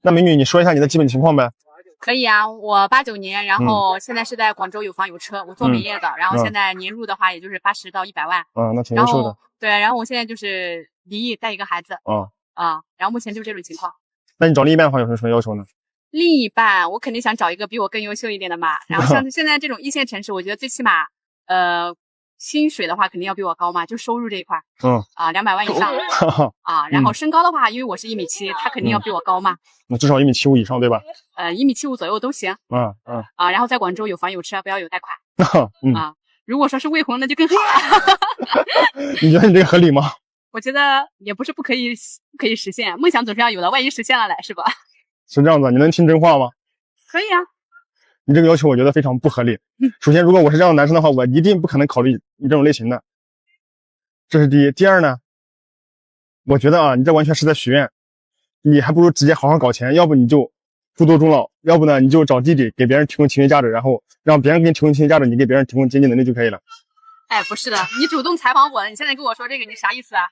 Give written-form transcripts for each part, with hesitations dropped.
那美女，你说一下你的基本情况呗？可以啊，我89年，然后现在是在广州有房有车，我做美业的，然后现在年入的话也就是80到100万。那挺优秀的。对，然后我现在就是离异，带一个孩子。然后目前就是这种情况。那你找另一半的话有什么要求呢？另一半，我肯定想找一个比我更优秀一点的嘛。然后像现在这种一线城市，我觉得最起码，薪水的话肯定要比我高嘛，就收入这一块。200万以上。然后身高的话，因为我是1.7米，他肯定要比我高嘛。那至少1.75米以上，对吧？1.75米左右都行。然后在广州有房有车，不要有贷款。如果说是未婚，那就更好了。你觉得你这个合理吗？我觉得也不是不可以实现，梦想总是要有的，万一实现了嘞，是吧？是这样子，你能听真话吗？可以啊。你这个要求我觉得非常不合理。首先，如果我是这样的男生的话，我一定不可能考虑你这种类型的。这是第一。第二呢，我觉得你这完全是在许愿，你还不如直接好好搞钱，要不你就孤独终老，要不呢你就找弟弟给别人提供情绪价值，然后让别人给你提供情绪价值，你给别人提供经济能力就可以了。哎，不是的，你主动采访我了，你现在跟我说这个，你啥意思啊？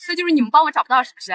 这就是你们帮我找不到，是不是？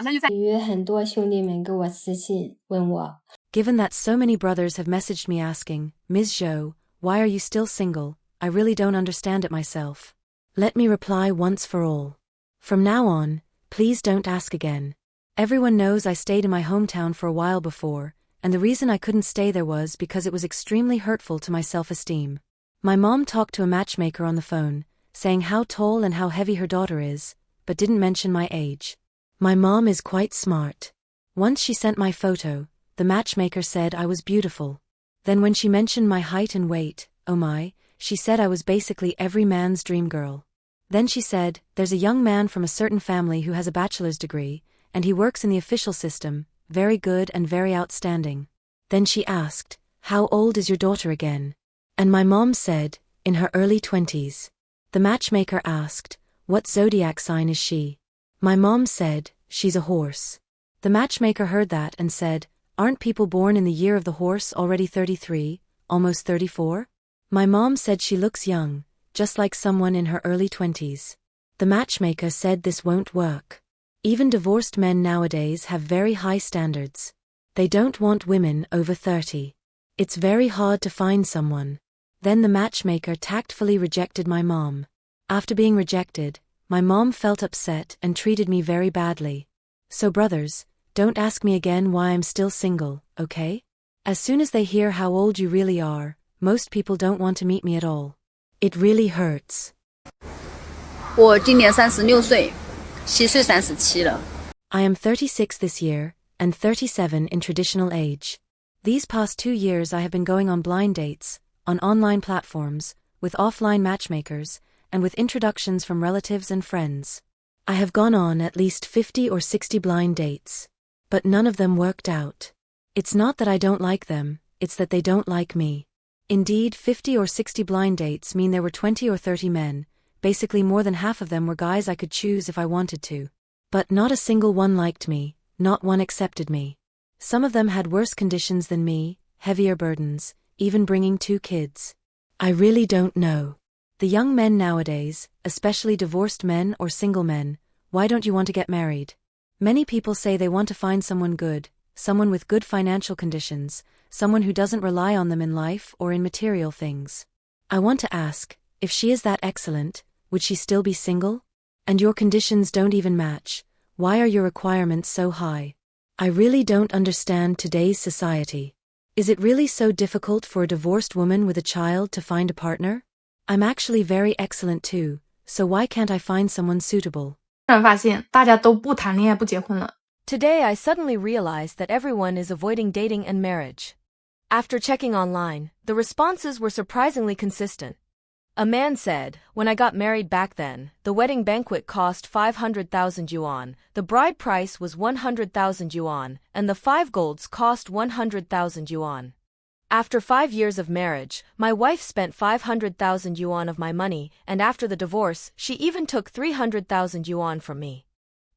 那就在。有很多兄弟们给我私信问我。Given that so many brothers have messaged me asking, Ms. Zhou, why are you still single? I really don't understand it myself. Let me reply once for all. From now on, please don't ask again. Everyone knows I stayed in my hometown for a while before, and the reason I couldn't stay there was because it was extremely hurtful to my self-esteem. My mom talked to a matchmaker on the phone, saying how tall and how heavy her daughter is, but didn't mention my age. My mom is quite smart. Once she sent my photo, the matchmaker said I was beautiful. Then when she mentioned my height and weight, oh my, she said I was basically every man's dream girl. Then she said, there's a young man from a certain family who has a bachelor's degree, and he works in the official system, very good and very outstanding. Then she asked, how old is your daughter again? And my mom said, in her early 20s. The matchmaker asked, what zodiac sign is she? My mom said, she's a horse. The matchmaker heard that and said, aren't people born in the year of the horse already 33, almost 34? My mom said she looks young, just like someone in her early 20s. The matchmaker said this won't work. Even divorced men nowadays have very high standards. They don't want women over 30. It's very hard to find someone. Then the matchmaker tactfully rejected my mom. After being rejected, my mom felt upset and treated me very badly. So brothers, don't ask me again why I'm still single, okay? As soon as they hear how old you really are, most people don't want to meet me at all. It really hurts. 我今年36岁，7岁37了。 I am 36 this year, and 37 in traditional age. These past 2 years I have been going on blind dates, on online platforms, with offline matchmakers, and with introductions from relatives and friends. I have gone on at least 50 or 60 blind dates. But none of them worked out. It's not that I don't like them, it's that they don't like me. Indeed, 50 or 60 blind dates mean there were 20 or 30 men, basically more than half of them were guys I could choose if I wanted to. But not a single one liked me, not one accepted me. Some of them had worse conditions than me, heavier burdens, even bringing 2 kids. I really don't know. The young men nowadays, especially divorced men or single men, why don't you want to get married? Many people say they want to find someone good, someone with good financial conditions, someone who doesn't rely on them in life or in material things. I want to ask, if she is that excellent, would she still be single? And your conditions don't even match, why are your requirements so high? I really don't understand today's society. Is it really so difficult for a divorced woman with a child to find a partner? I'm actually very excellent too, so why can't I find someone suitable? 突然发现大家都不谈恋爱不结婚了。 Today I suddenly realized that everyone is avoiding dating and marriage. After checking online, the responses were surprisingly consistent. A man said, when I got married back then, the wedding banquet cost 500,000 yuan, the bride price was 100,000 yuan, and the 5 golds cost 100,000 yuan. After 5 years of marriage, my wife spent 500,000 yuan of my money, and after the divorce, she even took 300,000 yuan from me.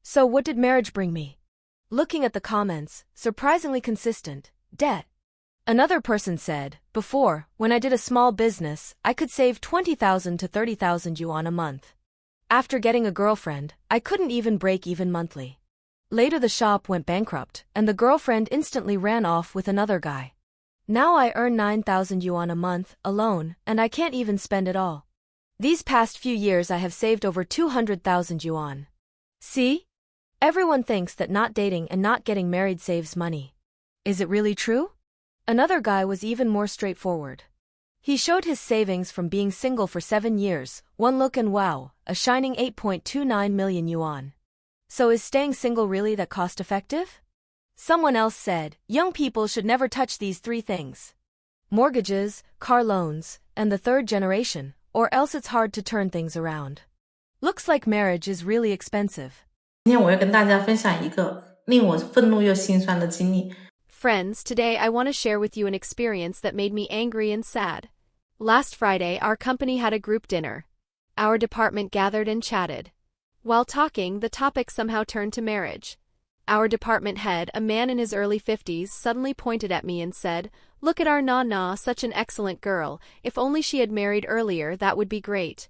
So what did marriage bring me? Looking at the comments, surprisingly consistent, debt. Another person said, before, when I did a small business, I could save 20,000 to 30,000 yuan a month. After getting a girlfriend, I couldn't even break even monthly. Later the shop went bankrupt, and the girlfriend instantly ran off with another guy. Now I earn 9,000 yuan a month, alone, and I can't even spend it all. These past few years I have saved over 200,000 yuan. See? Everyone thinks that not dating and not getting married saves money. Is it really true? Another guy was even more straightforward. He showed his savings from being single for 7 years, one look and wow, a shining 8.29 million yuan. So is staying single really that cost-effective? Someone else said, young people should never touch these 3 things. Mortgages, car loans, and the 3rd generation, or else it's hard to turn things around. Looks like marriage is really expensive. 今天我要跟大家分享一个令我愤怒又心酸的经历。 Friends, today I want to share with you an experience that made me angry and sad. Last Friday, our company had a group dinner. Our department gathered and chatted. While talking, the topic somehow turned to marriage. Our department head, a man in his early 50s, suddenly pointed at me and said, "Look at our Nana, such an excellent girl. If only she had married earlier, that would be great."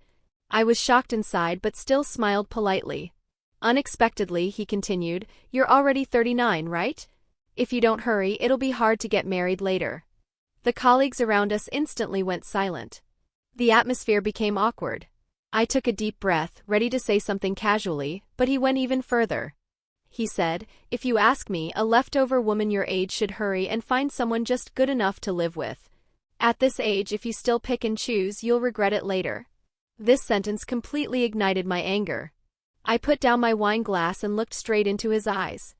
I was shocked inside but still smiled politely. Unexpectedly, he continued, "You're already 39, right? If you don't hurry, it'll be hard to get married later." The colleagues around us instantly went silent. The atmosphere became awkward. I took a deep breath, ready to say something casually, but he went even further. He said, "If you ask me, a leftover woman your age should hurry and find someone just good enough to live with. At this age, if you still pick and choose, you'll regret it later." This sentence completely ignited my anger. I put down my wine glass and looked straight into his eyes.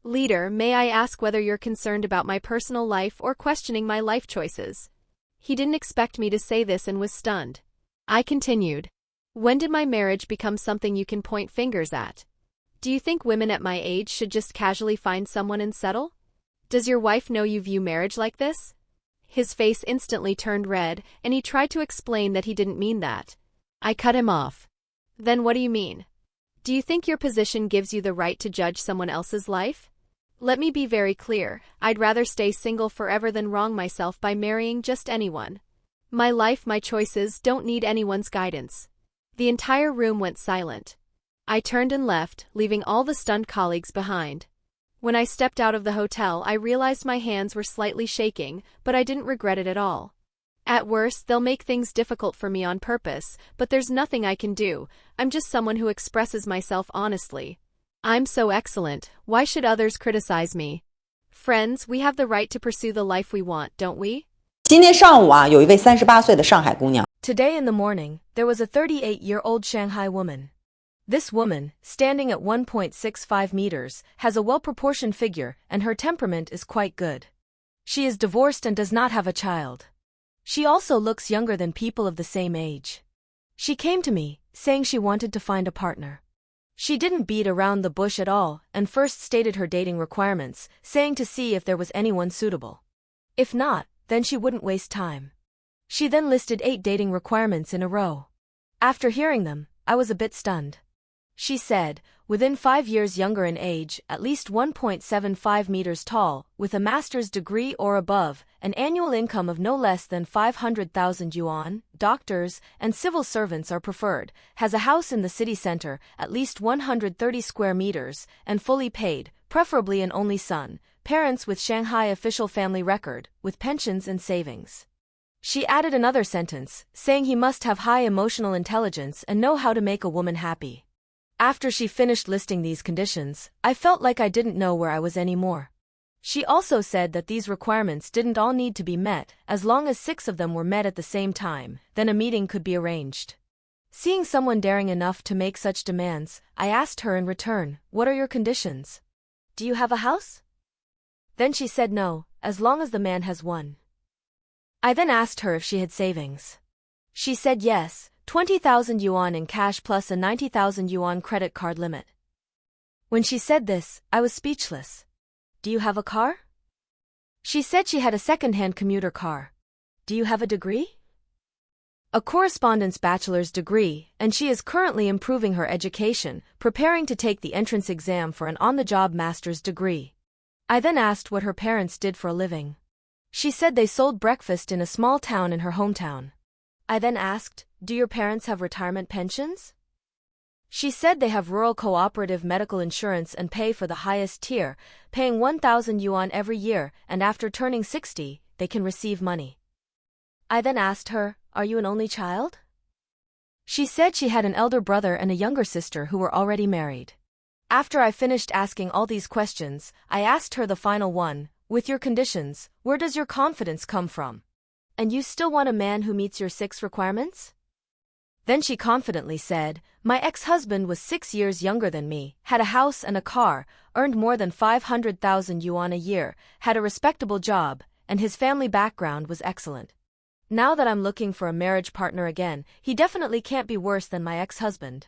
"Leader, may I ask whether you're concerned about my personal life or questioning my life choices?" He didn't expect me to say this and was stunned. I continued, "When did my marriage become something you can point fingers at? Do you think women at my age should just casually find someone and settle? Does your wife know you view marriage like this?" His face instantly turned red, and he tried to explain that he didn't mean that. I cut him off. "Then what do you mean? Do you think your position gives you the right to judge someone else's life? Let me be very clear, I'd rather stay single forever than wrong myself by marrying just anyone. My life, my choices, don't need anyone's guidance." The entire room went silent. I turned and left, leaving all the stunned colleagues behind. When I stepped out of the hotel, I realized my hands were slightly shaking, but I didn't regret it at all. At worst, they'll make things difficult for me on purpose, but there's nothing I can do. I'm just someone who expresses myself honestly. I'm so excellent, why should others criticize me? Friends, we have the right to pursue the life we want, don't we? 今天上午啊，有一位38岁的上海姑娘。 Today in the morning, there was a 38-year-old Shanghai woman. This woman, standing at 1.65 meters, has a well-proportioned figure and her temperament is quite good. She is divorced and does not have a child. She also looks younger than people of the same age. She came to me, saying she wanted to find a partner. She didn't beat around the bush at all and first stated her dating requirements, saying to see if there was anyone suitable. If not, then she wouldn't waste time. She then listed 8 dating requirements in a row. After hearing them, I was a bit stunned. She said, within 5 years younger in age, at least 1.75 meters tall, with a master's degree or above, an annual income of no less than 500,000 yuan, doctors and civil servants are preferred, has a house in the city center, at least 130 square meters, and fully paid, preferably an only son, parents with Shanghai official family record, with pensions and savings. She added another sentence, saying he must have high emotional intelligence and know how to make a woman happy. After she finished listing these conditions, I felt like I didn't know where I was anymore. She also said that these requirements didn't all need to be met, as long as 6 of them were met at the same time, then a meeting could be arranged. Seeing someone daring enough to make such demands, I asked her in return, "What are your conditions? Do you have a house?" Then she said no, as long as the man has one. I then asked her if she had savings. She said yes, 20,000 yuan in cash plus a 90,000 yuan credit card limit. When she said this, I was speechless. "Do you have a car?" She said she had a second-hand commuter car. "Do you have a degree?" "A correspondence bachelor's degree, and she is currently improving her education, preparing to take the entrance exam for an on-the-job master's degree." I then asked what her parents did for a living. She said they sold breakfast in a small town in her hometown. I then asked, "Do your parents have retirement pensions?" She said they have rural cooperative medical insurance and pay for the highest tier, paying 1,000 yuan every year, and after turning 60, they can receive money. I then asked her, "Are you an only child?" She said she had an elder brother and a younger sister who were already married. After I finished asking all these questions, I asked her the final one, "With your conditions, where does your confidence come from? And you still want a man who meets your 6 requirements?" Then she confidently said, "My ex-husband was 6 years younger than me, had a house and a car, earned more than 500,000 yuan a year, had a respectable job, and his family background was excellent. Now that I'm looking for a marriage partner again, he definitely can't be worse than my ex-husband."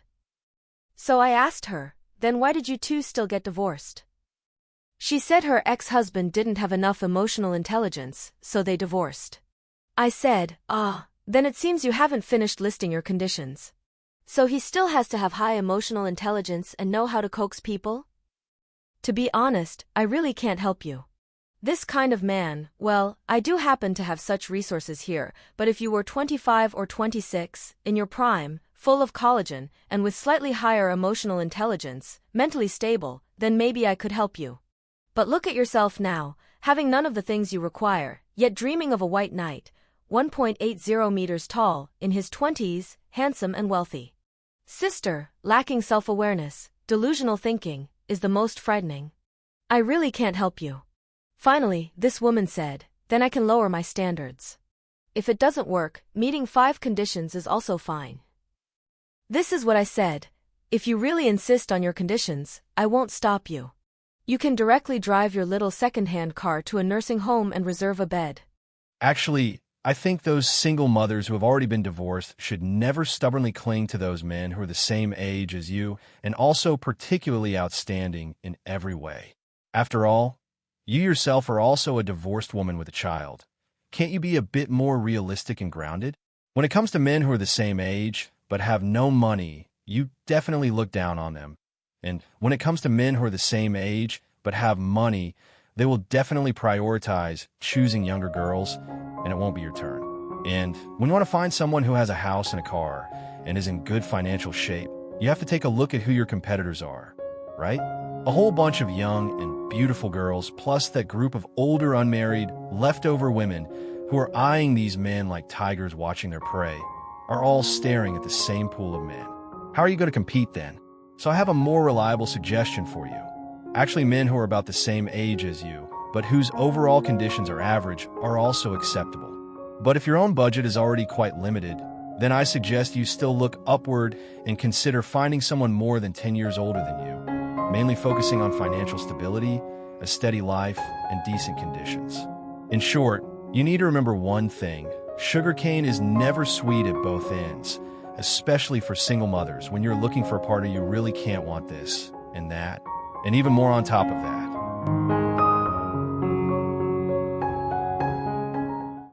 So I asked her, "Then why did you two still get divorced?" She said her ex-husband didn't have enough emotional intelligence, so they divorced. I said, then it seems you haven't finished listing your conditions. So he still has to have high emotional intelligence and know how to coax people? To be honest, I really can't help you. This kind of man, well, I do happen to have such resources here, but if you were 25 or 26, in your prime, full of collagen, and with slightly higher emotional intelligence, mentally stable, then maybe I could help you. But look at yourself now, having none of the things you require, yet dreaming of a white knight, 1.80 meters tall, in his 20s, handsome and wealthy. Sister, lacking self-awareness, delusional thinking, is the most frightening. I really can't help you." Finally, this woman said, "Then I can lower my standards. If it doesn't work, meeting 5 conditions is also fine." This is what I said, "If you really insist on your conditions, I won't stop you. You can directly drive your little second-hand car to a nursing home and reserve a bed." Actually, I think those single mothers who have already been divorced should never stubbornly cling to those men who are the same age as you and also particularly outstanding in every way. After all, you yourself are also a divorced woman with a child. Can't you be a bit more realistic and grounded? When it comes to men who are the same age but have no money, you definitely look down on them. And when it comes to men who are the same age but have money, they will definitely prioritize choosing younger girls, and it won't be your turn. And when you want to find someone who has a house and a car and is in good financial shape, you have to take a look at who your competitors are, right? A whole bunch of young and beautiful girls, plus that group of older unmarried, leftover women who are eyeing these men like tigers watching their prey, are all staring at the same pool of men. How are you going to compete then? So I have a more reliable suggestion for you. Actually, men who are about the same age as you, but whose overall conditions are average, are also acceptable. But if your own budget is already quite limited, then I suggest you still look upward and consider finding someone more than 10 years older than you, mainly focusing on financial stability, a steady life, and decent conditions. In short, you need to remember one thing: sugarcane is never sweet at both ends, especially for single mothers when you're looking for a partner you really can't want this and that, and even more on top of that.